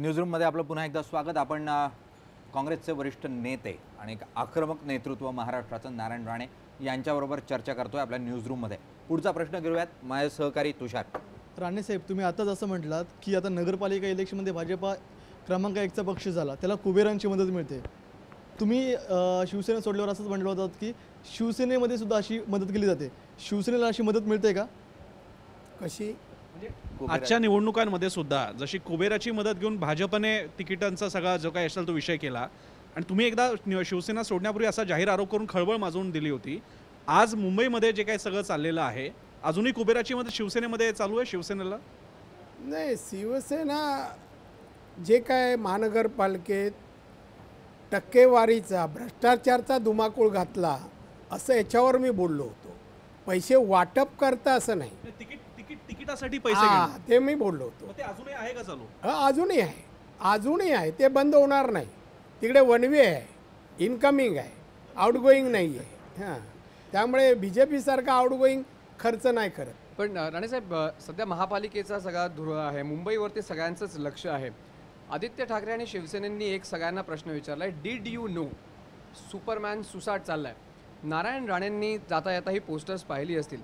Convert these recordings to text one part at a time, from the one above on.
न्यूजरूममध्ये आपलं पुन्हा एकदा स्वागत। आपण काँग्रेसचे वरिष्ठ नेते आणि एक आक्रमक नेतृत्व महाराष्ट्राचं नारायण राणे यांच्याबरोबर चर्चा करतोय आपल्या न्यूजरूममध्ये। पुढचा प्रश्न घेऊयात माझे सहकारी तुषार। राणे साहेब, तुम्ही आताच असं म्हटलात की आता नगरपालिका इलेक्शनमध्ये भाजपा क्रमांक 1चा पक्ष झाला, त्याला कुबेरांची मदत मिळते। तुम्ही शिवसेना सोडल्यावर असंच म्हटलं होतं की शिवसेनेमध्ये सुद्धा अशी मदत केली जाते, शिवसेनेला अशी मदत मिळते का? कशी? आजच्या निवडणुकांमध्ये सुद्धा जशी कुबेराची मदत घेऊन भाजपने तिकिटांचा सगळा जो काही असेल तो विषय केला आणि तुम्ही एकदा शिवसेना सोडण्यापूर्वी असा जाहीर आरोप करून खळबळ माजवून दिली होती। आज मुंबईमध्ये जे काही सगळं चाललेलं आहे, अजूनही कुबेराची मदत शिवसेनेमध्ये चालू आहे शिवसेनेला? नाही, शिवसेना जे काय महानगरपालिकेत टक्केवारीचा भ्रष्टाचारचा धुमाकूळ घातला असं याच्यावर मी बोललो होतो। पैसे वाटप करता असं नाही, तिकिटासाठी पैसे घेणं, ते मी बोललो होतो। ते अजूनही आहे का चालू? अजूनही आहे, अजूनही आहे, ते बंद होणार नाही। तिकडे वन वे आहे, इनकमिंग आहे, आउटगोईंग नाही आहे। हां, त्यामुळे BJP सारखा आउटगोईंग खर्च नाही करत। पण राणेसाहेब, सध्या महापालिकेचा सगळा धुर आहे, मुंबईवरती सगळ्यांचंच लक्ष आहे। आदित्य ठाकरे आणि शिवसेनेंनी एक सगळ्यांना प्रश्न विचारला आहे, डिड यू नो सुपरमॅन सुसाट चाललाय। नारायण राणेंनी जाता येता ही पोस्टर्स पाहिली असतील।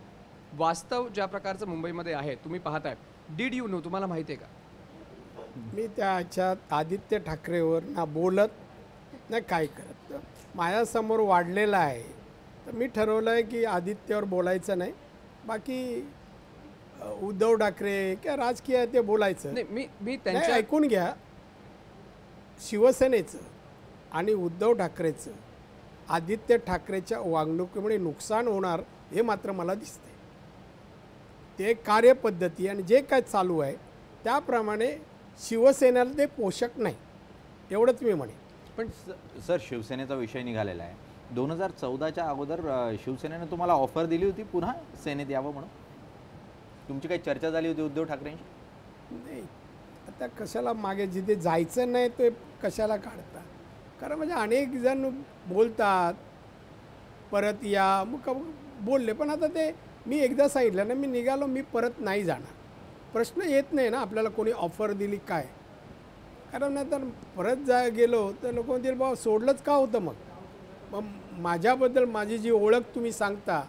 वास्तव ज्या प्रकारचं मुंबईमध्ये आहे तुम्ही पाहताय, डिड यू नो तुम्हाला माहिती आहे का? मी त्याच्यात आदित्य ठाकरेवर ना बोलत ना काय करत, माझ्यासमोर वाढलेला आहे, तर मी ठरवलं आहे की आदित्यवर बोलायचं नाही। बाकी उद्धव ठाकरे किंवा राजकीय ते बोलायचं नाही। मी त्यांच्या ऐकून घ्या, शिवसेनेचं आणि उद्धव ठाकरेचं आदित्य ठाकरेच्या वागणुकीमुळे नुकसान होणार हे मात्र मला दिसते। ते कार्यपद्धती आणि जे काय चालू आहे त्याप्रमाणे शिवसेनेला ते पोषक नाही, एवढंच मी म्हणेन। पण सर, शिवसेनेचा विषय निघालेला आहे। 2014च्या अगोदर शिवसेनेने तुम्हाला ऑफर दिली होती पुन्हा सेनेत यावं म्हणून? तुमची काही चर्चा झाली होती उद्धव ठाकरेंशी? नाही, आता कशाला मागे जिथे जायचं नाही ते कशाला काढता? कारण म्हणजे अनेक जण बोलतात परत या, मग बोलले, पण आता ते मी एकदा सांगितलं ना, मी निघालो, मी परत नाही जाणार। प्रश्न येत नाही ना आपल्याला कोणी ऑफर दिली काय, कारण नंतर परत गेलो तर लोक म्हणतील बाबा सोडलंच का होतं? मग माझ्याबद्दल माझी जी ओळख तुम्ही सांगता,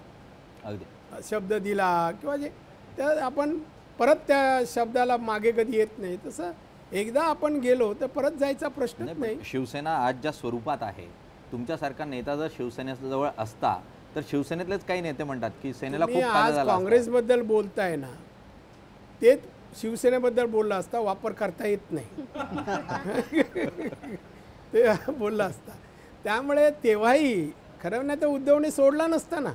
अगदी शब्द दिला किंवा जे, तर आपण परत त्या शब्दाला मागे कधी येत नाही। तसं एकदा आपण गेलो तर परत जायचा प्रश्नच नाही। शिवसेना आज ज्या स्वरूपात आहे, तुमच्यासारखा नेता जर शिवसेनेजवळ असता तर शिवसेनेतलेच काही नेते म्हणतात की सेनेला खूप फायदा झाला। काँग्रेसबद्दल बोलताय ना, तेच शिवसेनेबद्दल बोलला असता, वापर करता येत नाही ते बोलला असता। त्यामुळे तेव्हाही खरं नाही तर उद्धवने सोडला नसता ना,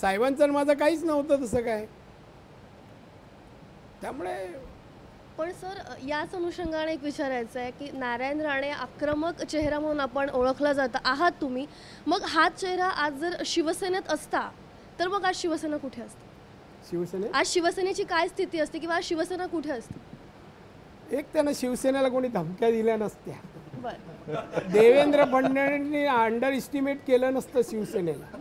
साहेबांचं माझं काहीच नव्हतं तसं काय। त्यामुळे पण सर, याच अनुषंगाने एक विचारायचं आहे की नारायण राणे आक्रमक चेहरा म्हणून आपण ओळखला आहात तुम्ही, मग हाच चेहरा आज जर शिवसेनेत असता तर मग आज शिवसेना कुठे असते? आज शिवसेनेची काय स्थिती असते किंवा आज शिवसेना कुठे असते? एक त्यांना शिवसेनेला कोणी धमक्या दिल्या नसत्या, देवेंद्र फडणवीसांनी अंडर इस्टिमेट केलं नसतं शिवसेनेला,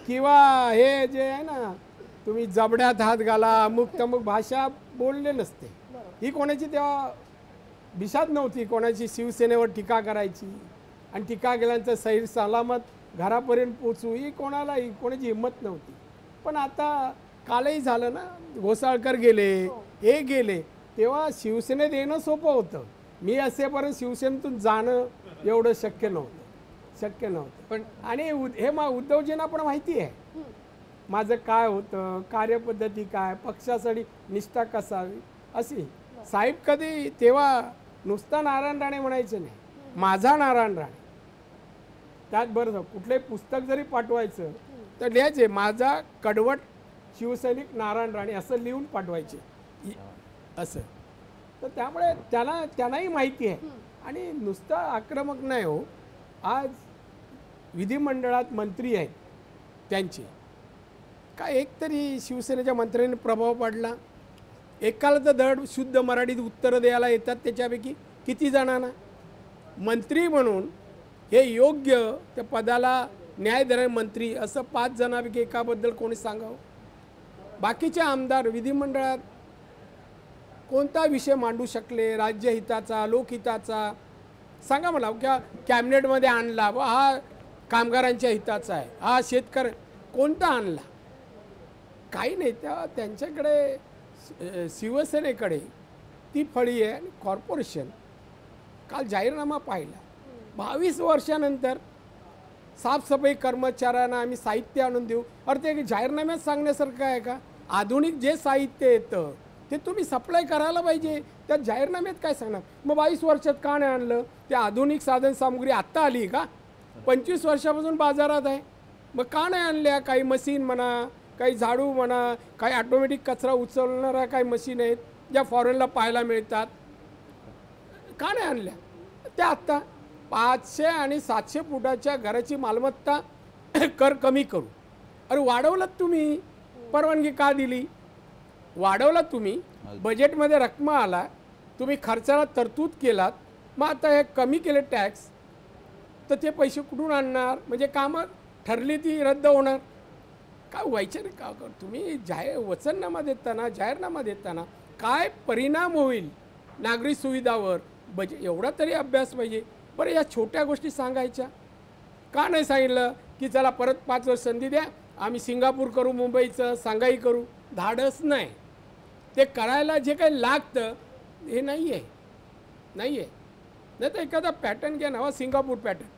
किंवा हे जे आहे ना तुम्ही जबड्यात हात घाला अमुक तमुक भाषा बोलले नसते। ही कोणाची तेव्हा बिशात नव्हती कोणाची शिवसेनेवर टीका करायची, आणि टीका केल्यानंतर सैर सलामत घरापर्यंत पोचू ही कोणाची हिंमत नव्हती। पण आता कालही झालं ना, घोसाळकर गेले, हे गेले, तेव्हा शिवसेनेत येणं सोपं होतं। मी असेपर्यंत शिवसेनेतून जाणं एवढं शक्य नव्हतं। पण आणि हे उद्धवजींना पण माहिती आहे माझं काय होतं, कार्यपद्धती काय, पक्षासाठी निष्ठा कसावी अशी। साहेब कधी तेव्हा नुसता नारायण राणे म्हणायचं नाही, माझा नारायण राणे। त्यात बरं कुठलंही पुस्तक जरी पाठवायचं तर लिहायचे माझा कडवट शिवसैनिक नारायण राणे असं लिहून पाठवायचे असं। तर त्यामुळे त्यांनाही माहिती आहे, आणि नुसतं आक्रमक नाही हो। आज विधिमंडळात मंत्री आहेत त्यांचे काय, एक तरी शिवसेनेच्या मंत्र्यांनी प्रभाव पडला? एकाला तर धड शुद्ध मराठीत उत्तरं द्यायला येतात, त्याच्यापैकी किती जणांना? मंत्री म्हणून हे योग्य त्या पदाला न्याय देणारे मंत्री असं 5 जणांपैकी एकाबद्दल कोणी सांगावं? बाकीचे आमदार विधिमंडळात कोणता विषय मांडू शकले राज्यहिताचा, लोकहिताचा? सांगा मला. किंवा कॅबिनेटमध्ये आणला व हा कामगारांच्या हिताचा आहे, हा शेतकरी, कोणता आणला? काही नाही. त्यांच्याकडे शिवसेनेकडे ती फळी आहे. आणि कॉर्पोरेशन काल जाहीरनामा पाहिला, 22 वर्षानंतर साफसफाई कर्मचाऱ्यांना आम्ही साहित्य आणून देऊ. अरे ते जाहीरनाम्यात सांगण्यासारखं आहे का? आधुनिक जे साहित्य येतं ते तुम्ही सप्लाय करायला पाहिजे. त्या जाहीरनाम्यात काय सांगणार? मग 22 वर्षात का नाही आणलं? ते आधुनिक साधन सामुग्री आत्ता आली का? 25 वर्षापासून बाजारात आहे. मग का नाही आणल्या? काही मशीन म्हणा, काही झाडू म्हणा, काही ऑटोमॅटिक कचरा उचलणाऱ्या काही मशीन आहेत ज्या फॉरेनला पाहायला मिळतात, का नाही आणल्या? त्या आत्ता 500 आणि 700 फुटाच्या घराची मालमत्ता कर कमी करू. अरे वाढवलं तुम्ही, परवानगी का दिली? वाढवला तुम्ही, बजेटमध्ये रक्कम आला, तुम्ही खर्चाला तरतूद केलात, मग आता हे कमी केले टॅक्स, तर ते पैसे कुठून आणणार? म्हणजे कामं ठरली ती रद्द होणार. काय व्हायचं नाही का? तुम्ही वचननामा देताना, जाहीरनामा देताना काय परिणाम होईल नागरी सुविधावर, बजेट एवढा तरी अभ्यास पाहिजे. बरं, या छोट्या गोष्टी सांगायच्या का नाही सांगितलं की चला परत 5 वर्ष संधी द्या, आम्ही सिंगापूर करू, मुंबईचं सांगाई करू? धाडस नाही. ते करायला जे काही लागतं हे नाही आहे. नाही तर एखादा पॅटर्न घ्या ना, सिंगापूर पॅटर्न.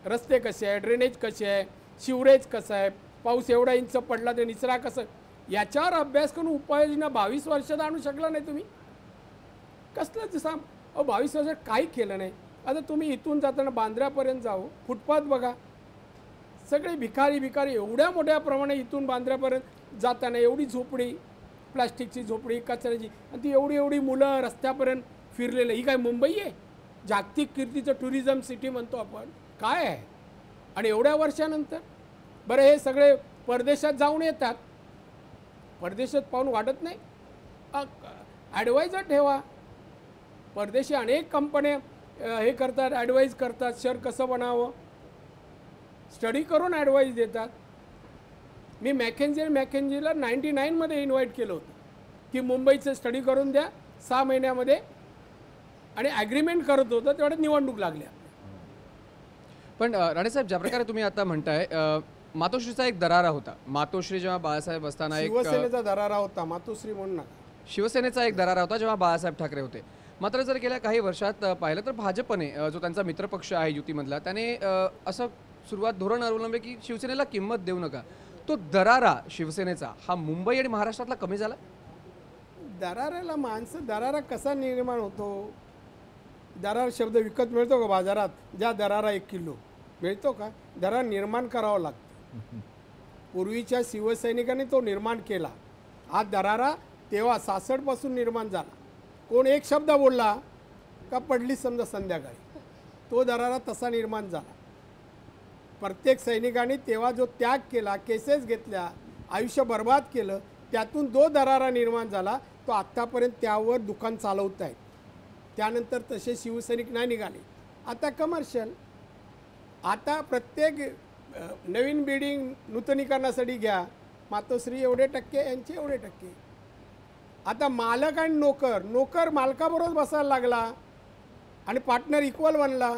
रस्ते कसे आहे, ड्रेनेज कसे आहे, शिवरेज कसं आहे, पाऊस एवढा इंच पडला तर निचरा कसं, याच्यावर अभ्यास करून उपाययोजना 22 वर्षात आणू शकला नाही तुम्ही? कसलं जसं 22 वर्षात काही केलं नाही. आता तुम्ही इथून जाताना बांद्र्यापर्यंत जाऊ, फुटपाथ बघा, सगळे भिकारी एवढ्या मोठ्या प्रमाणे इथून बांद्र्यापर्यंत जाताना एवढी झोपडी, प्लास्टिकची झोपडी, कचऱ्याची, आणि ती एवढी मुलं रस्त्यापर्यंत फिरलेलं. ही काय मुंबई आहे? जागतिक कीर्तीचं टुरिझम सिटी म्हणतो आपण, काय आहे? आणि एवढ्या वर्षानंतर बरं हे सगळे परदेशात जाऊन येतात, परदेशात पाहून वाटत नाही? ॲडवायझर ठेवा. परदेशी अनेक कंपन्या हे करतात, ॲडवाईज करतात, शहर कसं बनावं, स्टडी करून ॲडवाईज देतात. मी मॅकेन्झीला 99मध्ये इन्व्हाइट केलं होतं की मुंबईचं स्टडी करून द्या 6 महिन्यामध्ये, आणि ॲग्रीमेंट करत होतं, तेवढ्यात निवडणूक लागल्या. पण राणेसाहेब, ज्या प्रकारे तुम्ही आता म्हणताय, मातोश्रीचा एक दरारा होता. मातोश्री जेव्हा बाळासाहेब असताना शिवसेनेचा दरारा होता, मातोश्री म्हणून नका. शिवसेनेचा एक दरारा होता जेव्हा बाळासाहेब ठाकरे होते. मात्र जर गेल्या काही वर्षात पाहिलं तर भाजपने, जो त्यांचा मित्रपक्ष आहे युतीमधला, त्याने असं सुरुवात धोरण अवलंबले की शिवसेनेला किंमत देऊ नका. तो दरारा शिवसेनेचा हा मुंबई आणि महाराष्ट्रातला कमी झाला? दरारा कसा निर्माण होतो? दरार शब्द विकत मिळतो का बाजारात? ज्या दरारा 1 किलो मिळतो का? दरार निर्माण करावं लागतं. पूर्वीच्या शिवसैनिकांनी तो निर्माण केला. हा दरारा तेव्हा 66 पासून निर्माण झाला. कोण एक शब्द बोलला का पडली समजा संध्याकाळी, तो दरारा तसा निर्माण झाला. प्रत्येक सैनिकांनी तेव्हा जो त्याग केला, केसेस घेतल्या, आयुष्य बर्बाद केलं, त्यातून जो दरारा निर्माण झाला तो आत्तापर्यंत त्यावर दुकान चालवत आहेत. त्यानंतर तसे शिवसैनिक नाही निघाले. आता कमर्शियल, आता प्रत्येक नवीन बिल्डिंग नूतनीकरणासाठी घ्या, मातोश्री एवढे टक्के, यांचे एवढे टक्के. आता मालक आणि नोकर मालकाबरोबर बसायला लागला आणि पार्टनर इक्वल बनला.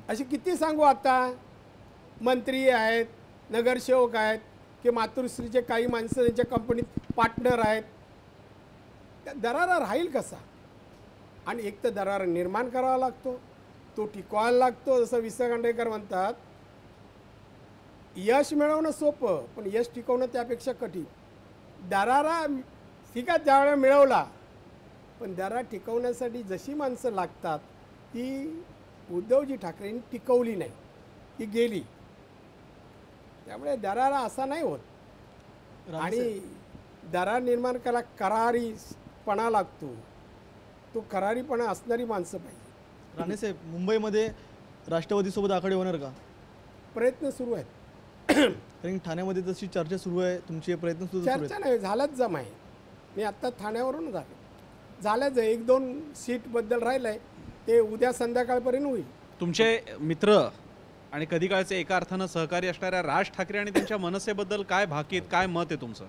अशी किती सांगू? आता मंत्री आहेत, नगरसेवक आहेत, की मातोश्रीचे काही माणसं त्यांच्या कंपनीत पार्टनर आहेत. दरारा राहील कसा? आणि एक तर दरारा निर्माण करावा लागतो, तो टिकवायला लागतो. जसं वि. स. खांडेकर म्हणतात, यश मिळवणं सोपं, पण यश टिकवणं त्यापेक्षा कठीण. दरारा ठीक आहे त्यावेळेला मिळवला, पण दरारा टिकवण्यासाठी जशी माणसं लागतात ती उद्धवजी ठाकरेंनी टिकवली नाही, ती गेली. त्यामुळे दरारा असा नाही होत. आणि दरार निर्माण करायला करारीपणा लागतो. तो करारीपणा असणारी माणसं पाहिजे. राणेसाहेब, मुंबईमध्ये राष्ट्रवादीसोबत आघाडी होणार का? प्रयत्न सुरू आहेत. कारण ठाण्यामध्ये तशी चर्चा सुरू आहे, तुमचे प्रयत्न सुरू आहेत. चर्चा नाही, झालाच जमा आहे. मी आत्ता ठाण्यावरून झाल्याच आहे. 1-2 सीटबद्दल राहिलं आहे, ते उद्या संध्याकाळपर्यंत होईल. तुमचे मित्र आणि कधी काळचे एका अर्थानं सहकारी असणाऱ्या राज ठाकरे आणि त्यांच्या मनसेबद्दल काय भाकीत, काय मत आहे तुमचं?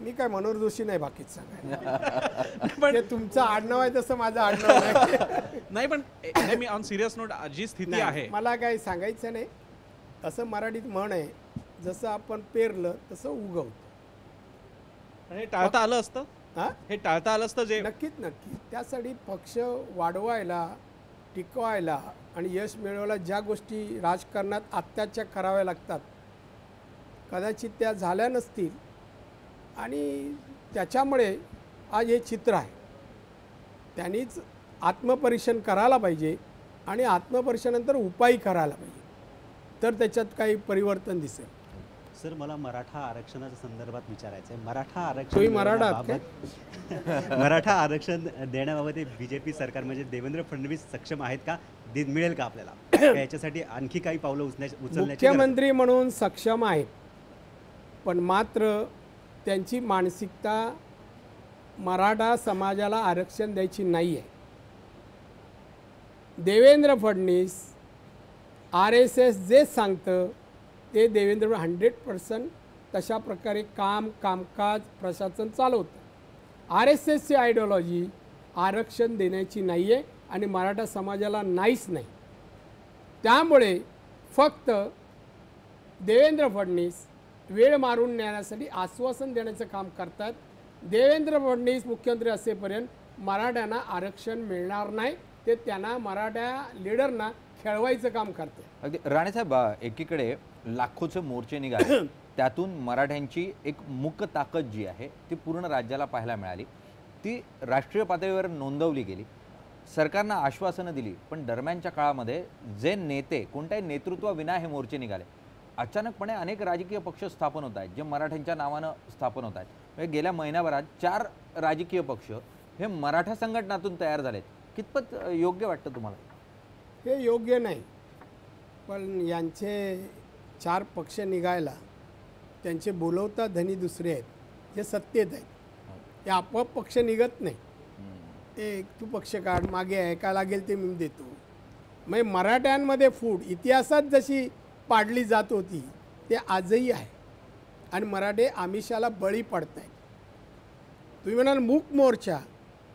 मी काय मनोहर जोशी नाही बाकीच सांगायला. ते तुमचं आडनाव आहे तसं माझं आडनाव आहे. नाही पण नाही, मी ऑन सिरियस नोट जी स्थिती आहे नाही, मला काही सांगायचं नाही. तसं मराठीत म्हण आहे, जसं आपण पेरलं तसं उगवतं. हे टाळता आलं असतं, हां, हे टाळता आलं असतं जे नक्कीच नक्की. त्यासाठी पक्ष वाढवायला, टिकवायला आणि यश मिळवायला ज्या गोष्टी राजकारणात अत्याच्या कराव्या लागतात, कदाचित त्या झाल्या नसतील आणि त्याच्यामुळे आज हे चित्र आहे. त्यांनीच आत्मपरीक्षण करायला पाहिजे आणि आत्मपरीक्षणानंतर उपाय करायला पाहिजे, तर त्याच्यात काही परिवर्तन दिसेल. सर मला मराठा आरक्षणाच्या संदर्भात विचारायचं आहे. मराठा तुम्ही आरक्षण मराठा आहात देण्याबाबत मराठा आरक्षण देण्याबाबत बीजेपी सरकार म्हणजे देवेंद्र फडणवीस सक्षम आहेत का? मिळेल का आपल्याला? का याच्यासाठी आणखी काही पावलं उचलण्याची गरज आहे? मुख्यमंत्री म्हणून सक्षम आहेत, पण मात्र त्यांची मानसिकता मराठा समाजाला आरक्षण द्यायची नाही आहे. देवेंद्र फडणवीस RSS जे सांगतं ते देवेंद्र 100% तशा प्रकारे कामकाज प्रशासन चालवतं. RSSची आयडिओलॉजी आरक्षण देण्याची नाही आहे आणि मराठा समाजाला नाहीच नाही. त्यामुळे फक्त देवेंद्र फडणवीस वेळ मारून नेण्यासाठी आश्वासन देण्याचं काम करतात. देवेंद्र फडणवीस मुख्यमंत्री असेपर्यंत मराठ्यांना आरक्षण मिळणार नाही. ते त्यांना मराठा लीडरना खेळवायचं काम करते. अगदी राणेसाहेब, एकीकडे लाखोचे मोर्चे निघाले, त्यातून मराठ्यांची एक मूक ताकद जी आहे ती पूर्ण राज्याला पाहायला मिळाली. ती राष्ट्रीय पातळीवर नोंदवली गेली. सरकारनं आश्वासनं दिली, पण दरम्यानच्या काळामध्ये जे नेते कोणत्याही नेतृत्वाविना हे मोर्चे निघाले, अचानकपणे अनेक राजकीय पक्ष स्थापन होत आहेत जे मराठ्यांच्या नावानं स्थापन होत आहेत. म्हणजे गेल्या महिनाभरात 4 राजकीय पक्ष हे मराठा संघटनातून तयार झालेत. कितपत योग्य वाटतं तुम्हाला? हे योग्य नाही, पण यांचे 4 पक्ष निघायला त्यांचे बोलवता धनी दुसरे आहेत, जे सत्तेत आहेत. ते आपोआप पक्ष निघत नाही. ते तू पक्ष काढ, मागे आहे, काय लागेल ते मी देतो. म्हणजे मराठ्यांमध्ये फूट इतिहासात जशी पाडली जात होती ते आजही आहे आणि मराठे आमिषाला बळी पडत आहेत. तुम्ही म्हणाल मूक मोर्चा,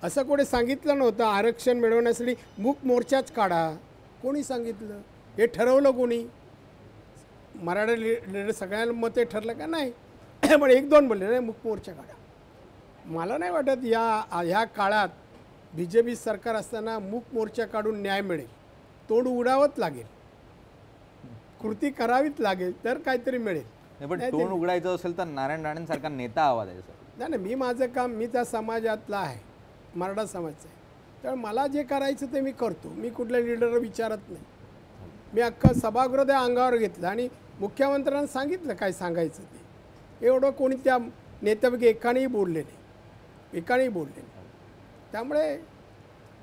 असं कोणी सांगितलं नव्हतं आरक्षण मिळवण्यासाठी मूक मोर्चाच काढा. कोणी सांगितलं? हे ठरवलं कोणी? मराठा लीडर सगळ्यांना मते ठरलं का? नाही. पण 1-2 बोलले नाही मूक मोर्चा काढा. मला नाही वाटत ह्या काळात BJP सरकार असताना मूक मोर्चा काढून न्याय मिळेल. तोड उडावंच लागेल, कृती करावीच लागेल, तर काहीतरी मिळेल. पण तोंड उघडायचं असेल तर नारायण राणेंसारखा नेता हवा द्यायचा. नाही नाही, मी माझं काम, मी त्या समाजातला आहे, मराठा समाजाचं आहे. तर मला जे करायचं ते मी करतो. मी कुठल्या लीडरला विचारत नाही. मी अख्खा सभागृह त्या अंगावर घेतलं आणि मुख्यमंत्र्यांना सांगितलं काय सांगायचं ते. एवढं कोणी त्या नेत्यापैकी एकानेही बोलले नाही. त्यामुळे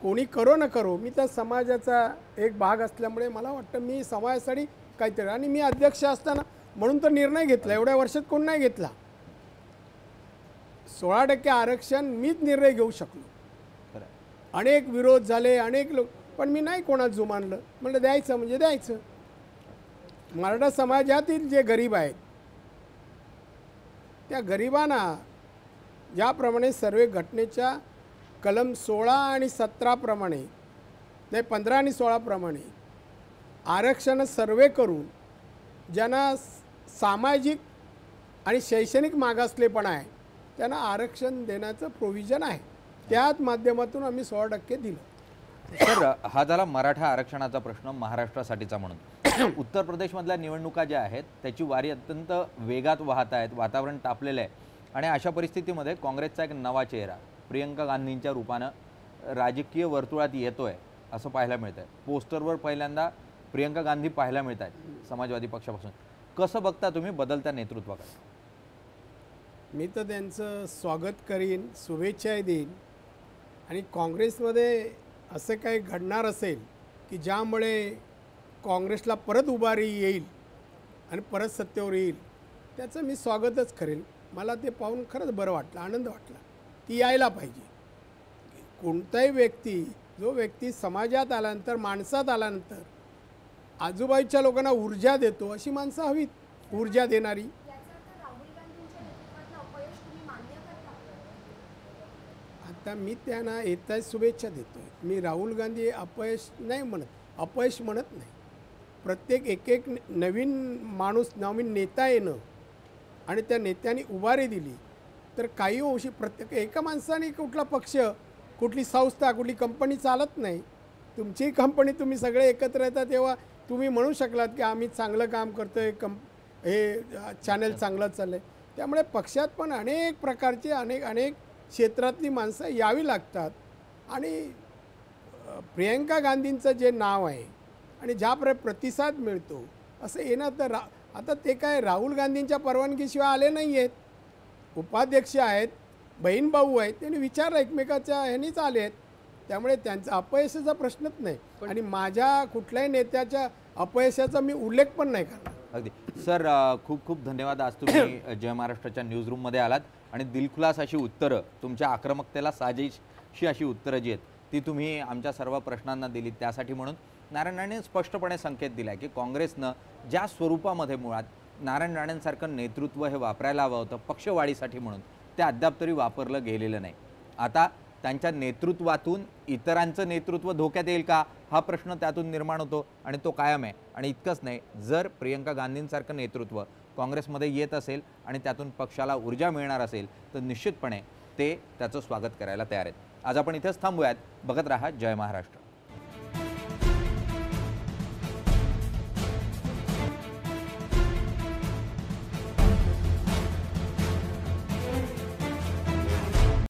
कोणी करो न करो, मी त्या समाजाचा एक भाग असल्यामुळे मला वाटतं मी समाजासाठी काहीतरी. आणि मी अध्यक्ष असताना म्हणून तर निर्णय घेतला, एवढ्या वर्षात कोण नाही घेतला. 16% आरक्षण मीच निर्णय घेऊ शकलो. अनेक विरोध झाले, अनेक लोक, पण मी नाही कोणाला जुमानलं. म्हणलं द्यायचं म्हणजे द्यायचं. मराठा समाजातील जे गरीब आहेत त्या गरिबांना ज्याप्रमाणे सर्व घटनेच्या कलम 16 आणि 17 प्रमाणे, नाही 15 आणि 16 प्रमाणे आरक्षण सर्वे करून ज्यांना सामाजिक आणि शैक्षणिक मागासलेपणा आहे त्यांना आरक्षण देण्याचं प्रोव्हिजन आहे. त्याच माध्यमातून आम्ही 16% दिलं. सर, हा झाला मराठा आरक्षणाचा प्रश्न महाराष्ट्रासाठीचा म्हणून. उत्तर प्रदेशमधल्या निवडणुका ज्या आहेत त्याची वारी अत्यंत वेगात वाहत आहेत, वातावरण तापलेलं आहे. आणि अशा परिस्थितीमध्ये काँग्रेसचा एक नवा चेहरा प्रियंका गांधींच्या रूपानं राजकीय वर्तुळात येतोय असं पाहायला मिळतं आहे. पोस्टरवर पहिल्यांदा प्रियंका गांधी पाहायला मिळत आहेत समाजवादी पक्षापासून. कसं बघता तुम्ही बदलत्या नेतृत्वाकडे? मी तर त्यांचं स्वागत करीन, शुभेच्छाही देईन. आणि काँग्रेसमध्ये असं काही घडणार असेल की ज्यामुळे काँग्रेसला परत उभारी येईल आणि परत सत्तेवर येईल, त्याचं मी स्वागतच करेन. मला ते पाहून खरंच बरं वाटलं, आनंद वाटला की यायला पाहिजे. कोणताही व्यक्ती, जो व्यक्ती समाजात आल्यानंतर, माणसात आल्यानंतर आजूबाजूच्या लोकांना ऊर्जा देतो, अशी माणसं हवीत, ऊर्जा देणारी. आता मी त्यांना येता शुभेच्छा देतो आहे. मी राहुल गांधी अपयश नाही म्हणत, अपयश म्हणत नाही. प्रत्येक एक नवीन माणूस, नवीन नेता येणं आणि त्या नेत्याने उभारी दिली तर काही अंशी प्रत्येक एका माणसाने कुठला पक्ष, कुठली संस्था, कुठली कंपनी चालत नाही. तुमची कंपनी तुम्ही सगळे एकत्र येतात तेव्हा तुम्ही म्हणू शकलात की आम्ही चांगलं काम करतो आहे, हे चॅनल चांगलं चाललं आहे. त्यामुळे पक्षात पण अनेक प्रकारची अनेक क्षेत्रातली माणसं यावी लागतात. आणि प्रियंका गांधींचं जे नाव आहे आणि ज्या प्रतिसाद मिळतो असं येणं तर आता ते काय राहुल गांधींच्या परवानगीशिवाय आले नाही आहेत. उपाध्यक्ष आहेत, बहीण भाऊ आहेत, त्यांनी विचार एकमेकाच्या ह्यांनीच आले आहेत. त्यामुळे त्यांचा अपयशाचा प्रश्नच नाही आणि माझ्या कुठल्याही नेत्याच्या अपयशाचा मी उल्लेख पण नाही करणार. अगदी सर, खूप खूप धन्यवाद. आज तुम्ही जय महाराष्ट्राच्या न्यूजरूममध्ये आलात आणि दिलखुलास अशी उत्तरं, तुमच्या आक्रमकतेला साजेशी अशी उत्तरं जी आहेत ती तुम्ही आमच्या सर्व प्रश्नांना दिलीत. त्यासाठी म्हणून नारायण राणेंनी स्पष्टपणे संकेत दिला आहे की काँग्रेसनं ज्या स्वरूपामध्ये मुळात नारायण राणेंसारखं नेतृत्व हे वापरायला हवं होतं पक्षवाढीसाठी म्हणून, ते अद्याप तरी वापरलं गेलेलं नाही. आता त्यांच्या नेतृत्वातून इतरांचं नेतृत्व धोक्यात येईल का हा प्रश्न त्यातून निर्माण होतो आणि तो कायम आहे. आणि इतकंच नाही, जर प्रियंका गांधींसारखं नेतृत्व काँग्रेसमध्ये येत असेल आणि त्यातून पक्षाला ऊर्जा मिळणार असेल तर निश्चितपणे ते त्याचं स्वागत करायला तयार आहेत. आज आपण इथेच थांबूयात. बघत राहा जय महाराष्ट्र.